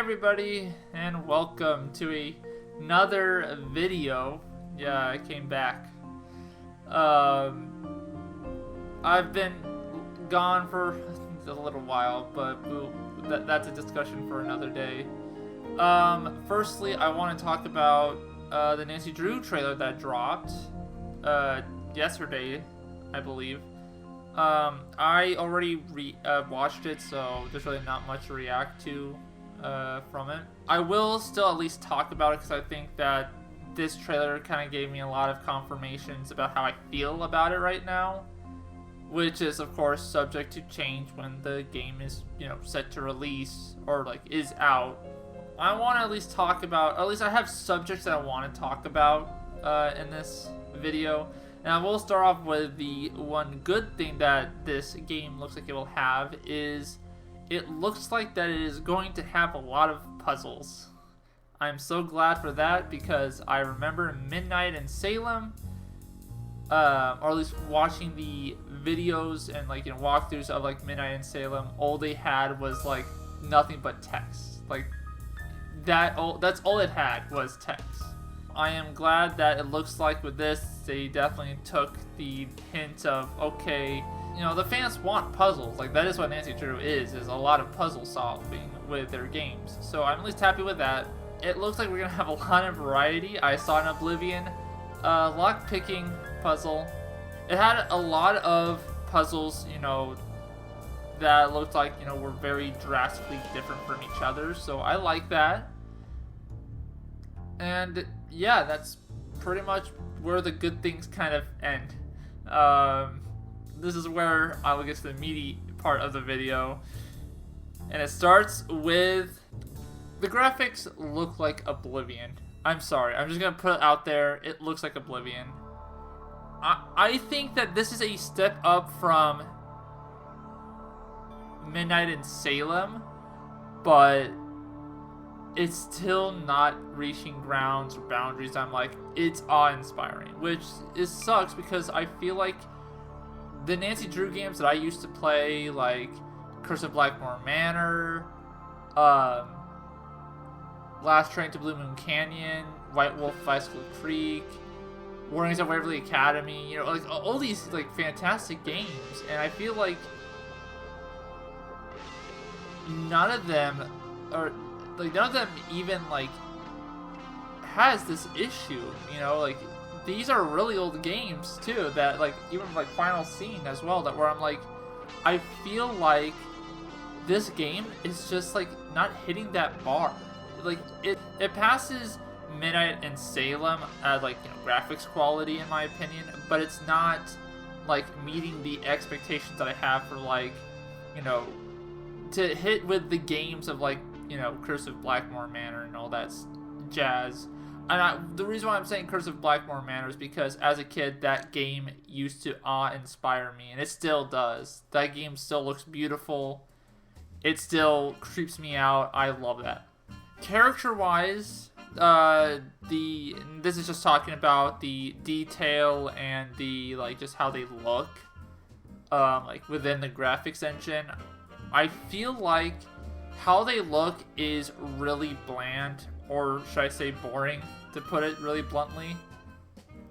everybody, and welcome to another video. Yeah, I came back. I've been gone for a little while, but that's a discussion for another day. Firstly, I want to talk about the Nancy Drew trailer that dropped yesterday, I believe. I already watched it, so there's really not much to react to from it. I will still at least talk about it because I think that this trailer kind of gave me a lot of confirmations about how I feel about it right now, which is of course subject to change when the game is, set to release or is out. I want to at least talk about, at least I have subjects that I want to talk about in this video. And I will start off with the one good thing that this game looks like it will have is it looks like that it is going to have a lot of puzzles. I'm so glad for that because I remember Midnight in Salem, or at least watching the videos and walkthroughs of Midnight in Salem, all they had was nothing but text. That's all it had was text. I am glad that it looks like with this, they definitely took the hint of, okay, the fans want puzzles. That is what Nancy Drew is a lot of puzzle solving with their games. So I'm at least happy with that. It looks like we're going to have a lot of variety. I saw an Oblivion lock-picking puzzle. It had a lot of puzzles, that looked like, were very drastically different from each other. So I like that. And yeah, that's pretty much where the good things kind of end. This is where I will get to the meaty part of the video. And it starts with the graphics look like Oblivion. I'm sorry, I'm just going to put it out there. It looks like Oblivion. I think that this is a step up from Midnight in Salem, but it's still not reaching grounds or boundaries. It's awe-inspiring, which sucks because I feel like the Nancy Drew games that I used to play, Curse of Blackmore Manor, Last Train to Blue Moon Canyon, White Wolf Bicycle Creek, Warnings of Waverly Academy, all these fantastic games, and I feel like none of them are none of them even has this issue, these are really old games too that even Final Scene as well, that where I'm I feel like this game is just not hitting that bar. It passes Midnight in Salem at graphics quality in my opinion, but it's not meeting the expectations that I have for to hit with the games of Curse of Blackmore Manor and all that jazz. And the reason why I'm saying Curse of Blackmore Manor is because as a kid, that game used to awe-inspire me, and it still does. That game still looks beautiful. It still creeps me out. I love that. Character-wise, this is just talking about the detail and the just how they look, within the graphics engine. I feel like how they look is really bland, or should I say boring, to put it really bluntly.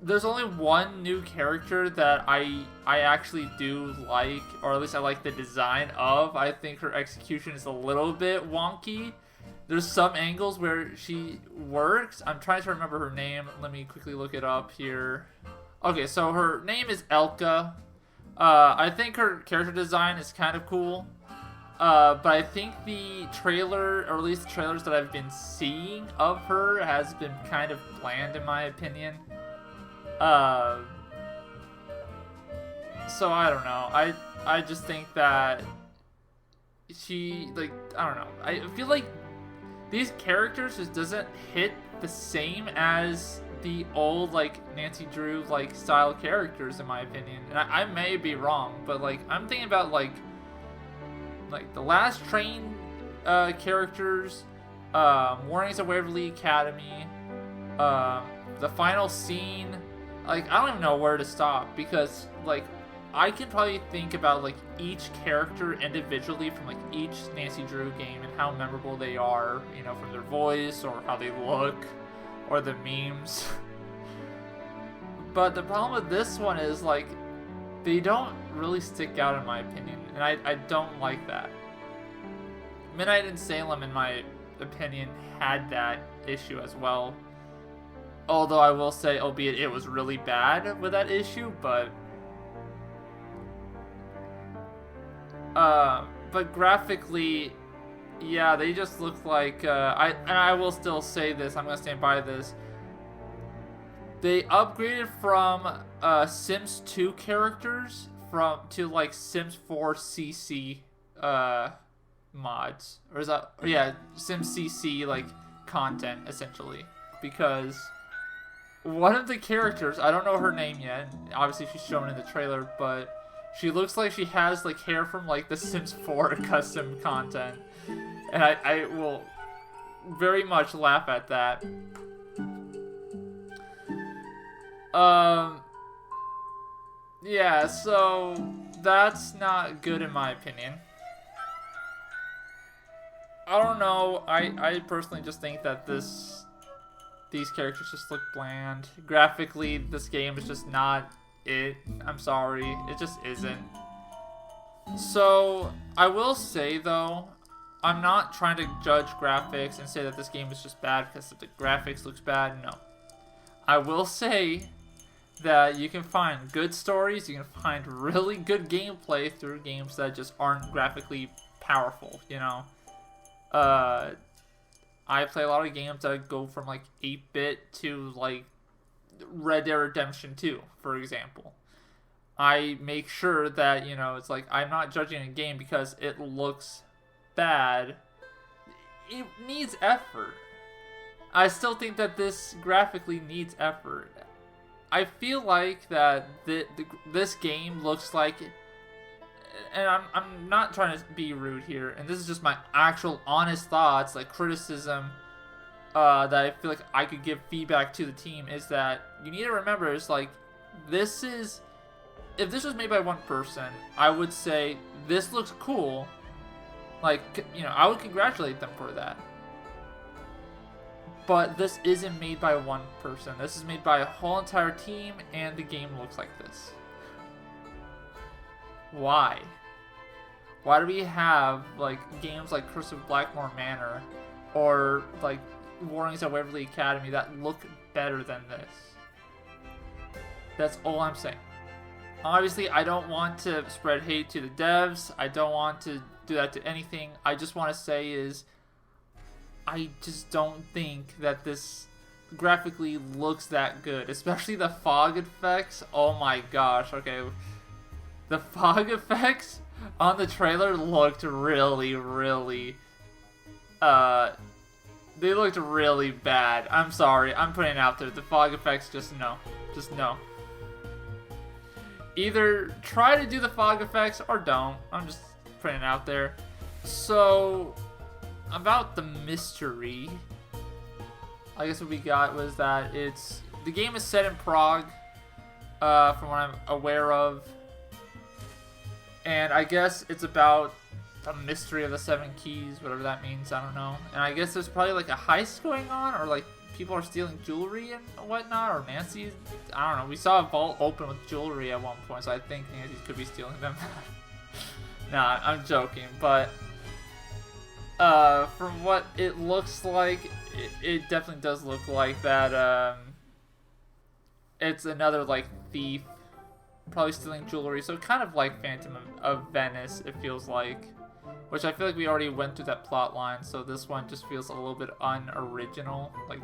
There's only one new character that I actually do like, or at least I like the design of. I think her execution is a little bit wonky. There's some angles where she works. I'm trying to remember her name. Let me quickly look it up here. Okay, so her name is Elka. I think her character design is kind of cool. But I think the trailer, or at least the trailers that I've been seeing of her, has been kind of bland in my opinion. So I don't know. I just think that she, I don't know. I feel like these characters just doesn't hit the same as the old, Nancy Drew, style characters in my opinion. And I may be wrong, but, I'm thinking about, the Last Train characters, Warnings of Waverly Academy, the Final Scene. I don't even know where to stop because I can probably think about like each character individually from like each Nancy Drew game and how memorable they are, you know, from their voice or how they look or the memes. But the problem with this one is like they don't really stick out in my opinion, and I don't like that. Midnight in Salem, in my opinion, had that issue as well. Although I will say, albeit it was really bad with that issue, but graphically, yeah, they just look like, I will still say this, I'm gonna stand by this. They upgraded from Sims 2 characters to like Sims 4 CC mods, or is that, yeah, Sims CC like content essentially, because one of the characters, I don't know her name yet, obviously she's shown in the trailer, but she looks like she has like hair from like the Sims 4 custom content, and I will very much laugh at that. Yeah, so that's not good in my opinion. I don't know, I personally just think that these characters just look bland. Graphically, this game is just not it. I'm sorry, it just isn't. So, I will say though, I'm not trying to judge graphics and say that this game is just bad because the graphics looks bad, no. I will say that you can find good stories, you can find really good gameplay through games that just aren't graphically powerful, you know? I play a lot of games that go from like 8-bit to like Red Dead Redemption 2, for example. I make sure that, you know, it's like I'm not judging a game because it looks bad. It needs effort. I still think that this graphically needs effort. I feel like that this game looks like, and I'm not trying to be rude here, and this is just my actual honest thoughts, like criticism that I feel like I could give feedback to the team, is that you need to remember is like, this is, if this was made by one person, I would say this looks cool, like, you know, I would congratulate them for that. But this isn't made by one person. This is made by a whole entire team, and the game looks like this. Why? Why do we have like games like Curse of Blackmore Manor or like Warnings at Waverly Academy that look better than this? That's all I'm saying. Obviously, I don't want to spread hate to the devs. I don't want to do that to anything. I just want to say is, I just don't think that this graphically looks that good, especially the fog effects. Oh my gosh, okay. The fog effects on the trailer looked really, really, they looked really bad. I'm sorry, I'm putting it out there. The fog effects, just no. Just no. Either try to do the fog effects or don't. I'm just putting it out there. So, about the mystery, I guess what we got was that the game is set in Prague, from what I'm aware of, and I guess it's about the mystery of the 7 keys, whatever that means, I don't know. And I guess there's probably like a heist going on, or like people are stealing jewelry and whatnot, or Nancy, I don't know. We saw a vault open with jewelry at one point, so I think Nancy could be stealing them. Nah, I'm joking, but from what it looks like, it definitely does look like that, it's another, like, thief, probably stealing jewelry, so kind of like Phantom of Venice, it feels like, which I feel like we already went through that plot line, so this one just feels a little bit unoriginal, like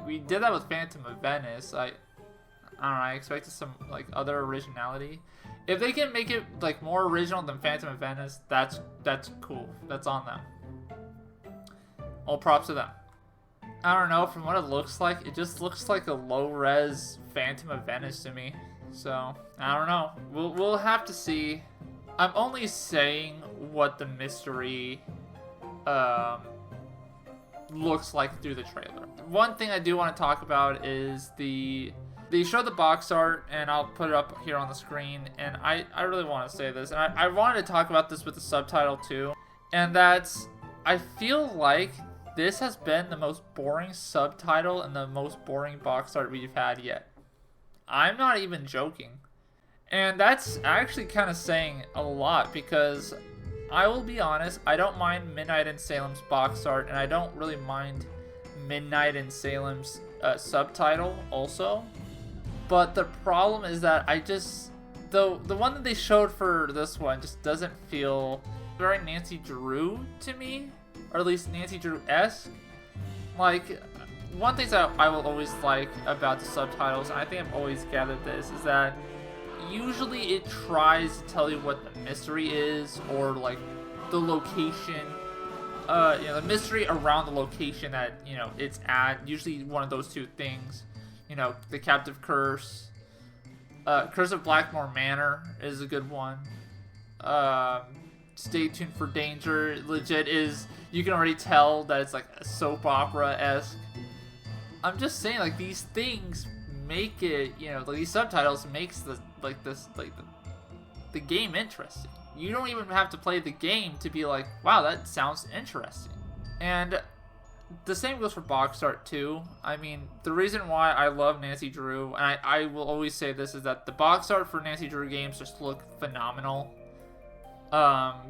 we did that with Phantom of Venice. I don't know, I expected some, like, other originality. If they can make it, like, more original than Phantom of Venice, that's cool. That's on them. All props to them. I don't know, from what it looks like, it just looks like a low-res Phantom of Venice to me. So, I don't know. We'll have to see. I'm only saying what the mystery looks like through the trailer. One thing I do want to talk about is they they showed the box art, and I'll put it up here on the screen, and I really want to say this, and I wanted to talk about this with the subtitle too, and that's, I feel like this has been the most boring subtitle and the most boring box art we've had yet. I'm not even joking. And that's actually kind of saying a lot, because I will be honest, I don't mind Midnight in Salem's box art, and I don't really mind Midnight in Salem's subtitle also. But the problem is that I just, the one that they showed for this one just doesn't feel very Nancy Drew to me, or at least Nancy Drew-esque. Like, one thing that I will always like about the subtitles, and I think I've always gathered this, is that usually it tries to tell you what the mystery is, or like the location, the mystery around the location that, it's at. Usually one of those two things, the Captive Curse, Curse of Blackmore Manor is a good one. Stay tuned for danger. Legit is, you can already tell that it's like a soap opera-esque. I'm just saying, like, these things make it, like, these subtitles makes the game interesting. You don't even have to play the game to be like, wow, that sounds interesting. And the same goes for box art too. I mean, the reason why I love Nancy Drew, and I will always say this, is that the box art for Nancy Drew games just look phenomenal.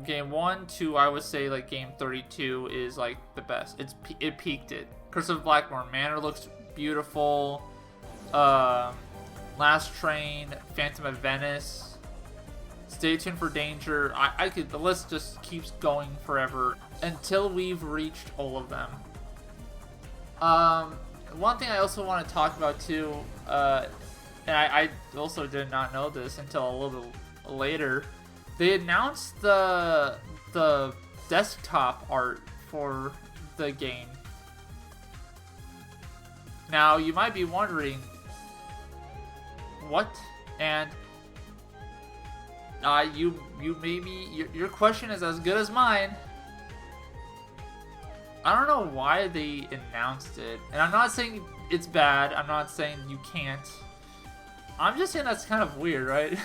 Game 1, 2, I would say, like, game 32 is, like, the best. It peaked it. Curse of Blackmore Manor looks beautiful. Last Train, Phantom of Venice, Stay Tuned for Danger. The list just keeps going forever until we've reached all of them. One thing I also want to talk about too, and I also did not know this until a little later. They announced the desktop art for the game. Now, you might be wondering, what? And your question is as good as mine. I don't know why they announced it, and I'm not saying it's bad. I'm not saying you can't. I'm just saying that's kind of weird, right?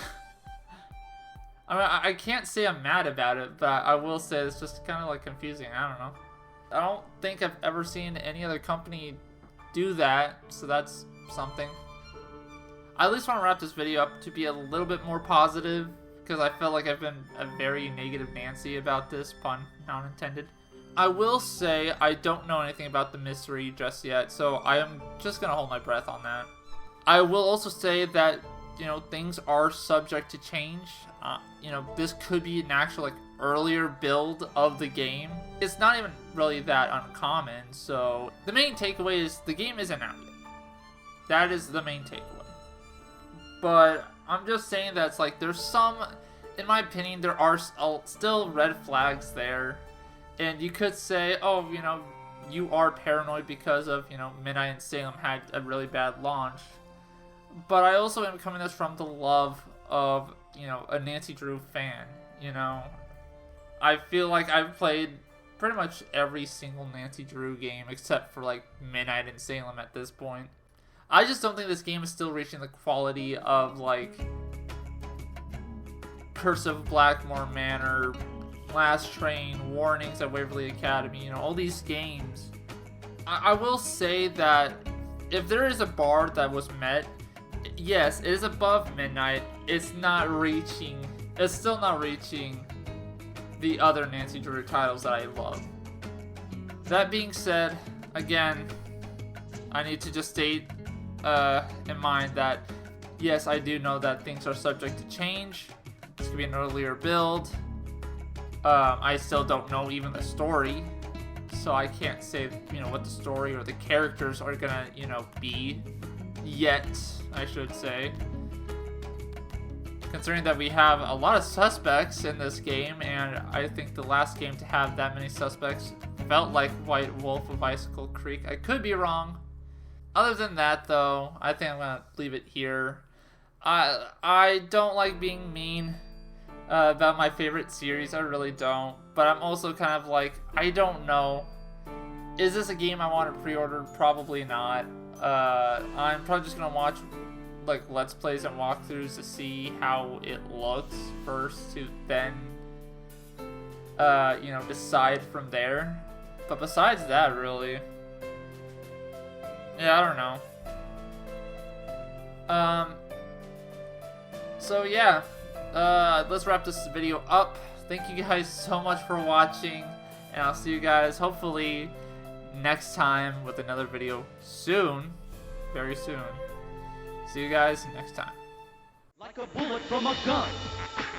I mean, I can't say I'm mad about it, but I will say it's just kind of like confusing. I don't know. I don't think I've ever seen any other company do that, so that's something. I at least want to wrap this video up to be a little bit more positive, because I felt like I've been a very negative Nancy about this, pun not intended. I will say I don't know anything about the mystery just yet, so I am just going to hold my breath on that. I will also say that, things are subject to change. This could be an actual, like, earlier build of the game. It's not even really that uncommon, so the main takeaway is the game isn't out yet. That is the main takeaway. But I'm just saying that it's like, there's some, in my opinion, there are still red flags there. And you could say, oh, you are paranoid because of, Midnight in Salem had a really bad launch. But I also am coming this from the love of, a Nancy Drew fan, I feel like I've played pretty much every single Nancy Drew game except for, like, Midnight in Salem at this point. I just don't think this game is still reaching the quality of, like, Curse of Blackmore Manor, Last Train, Warnings at Waverly Academy, all these games. I will say that if there is a bar that was met, yes, it is above Midnight. It's still not reaching the other Nancy Drew titles that I love. That being said, again, I need to just state in mind that, yes, I do know that things are subject to change. This could be an earlier build. I still don't know even the story, so I can't say, what the story or the characters are gonna, be yet, I should say. Considering that we have a lot of suspects in this game, and I think the last game to have that many suspects felt like White Wolf of Icicle Creek. I could be wrong. Other than that, though, I think I'm gonna leave it here. I don't like being mean about my favorite series. I really don't. But I'm also kind of like, I don't know. Is this a game I want to pre-order? Probably not. I'm probably just gonna watch like let's plays and walkthroughs to see how it looks first, to then you know, decide from there. But besides that, really, yeah, I don't know. So yeah, let's wrap this video up. Thank you guys so much for watching, and I'll see you guys hopefully next time with another video soon, very soon. See you guys next time. Like a bullet from a gun,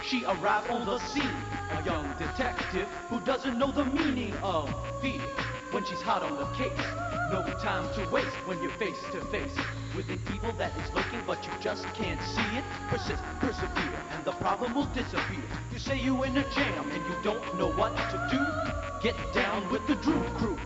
she arrived on the scene. A young detective who doesn't know the meaning of fear. When she's hot on the case, no time to waste when you're face to face with an evil that is looking, but you just can't see it. Persist, persevere, and the problem will disappear. You say you in a jam and you don't know what to do. Get down with the Drew crew.